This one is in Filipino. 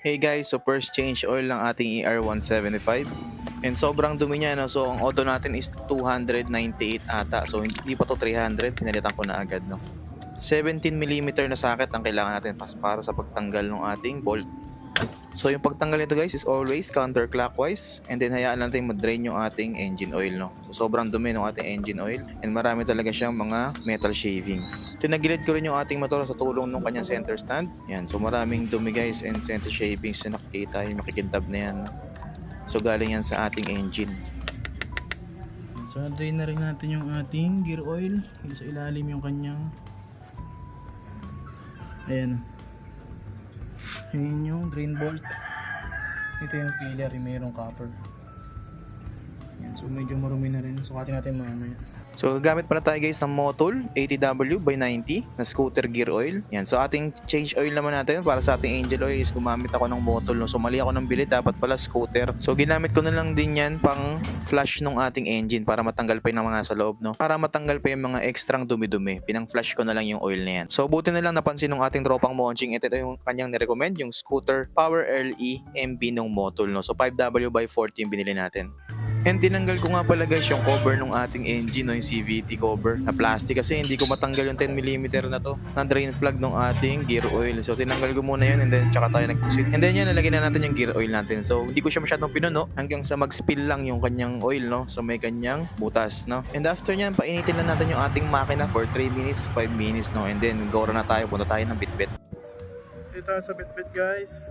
Hey guys, so first change oil ng ating ER175 and sobrang dumi niya, no? So ang auto natin is 298 ata, so hindi pa to 300, pinalitan ko na agad, no? 17mm na socket ang kailangan natin para sa pagtanggal ng ating bolt. So yung pagtanggal nito guys is always counterclockwise, and then hayaan natin mag-drain yung ating engine oil, no? So sobrang dumi ng ating engine oil and marami talaga siyang mga metal shavings. Tinagilid ko rin yung ating motor sa tulong ng kanyang center stand. Yan, so maraming dumi guys and center shavings na nakikita, yung makikintab na yan. So galing yan sa ating engine. So drain na rin natin yung ating gear oil. Sa ilalim yung kanyang, ayan, yun yung drain bolt. Ito yung filler, yung mayroong copper. Ayan, so medyo marumi na rin. Sukatin natin mamaya. So gamit pala tayo guys ng Motul 80W by 90 na scooter gear oil. Yan, so ating change oil naman natin para sa ating engine oil is gumamit ako ng Motul, no? So mali ako ng bili, dapat pala scooter. So ginamit ko na lang din yan pang flush ng ating engine para matanggal pa yung mga sa loob, no? Para matanggal pa yung mga extrang dumi-dumi, pinang-flush ko na lang yung oil na yan. So buti na lang napansin ng ating tropang Monching, ito yung kanyang nirecommend, yung scooter Power LE MB ng Motul, no? So 5W by 40 yung binili natin. And tinanggal ko nga pala guys yung cover ng ating engine, no, yung CVT cover na plastic, kasi hindi ko matanggal yung 10mm na to na drain plug ng ating gear oil. So tinanggal ko muna yun and then tsaka tayo nag-proceed. And then yan, nalagyan na natin yung gear oil natin. So hindi ko siya masyadong pinuno hanggang sa mag-spill lang yung kanyang oil, no, sa may kanyang butas, no. And after nyan, painitin lang natin yung ating makina for 3 minutes to 5 minutes, no. And then go na tayo, punta tayo ng bitbit. Dito sa bitbit guys.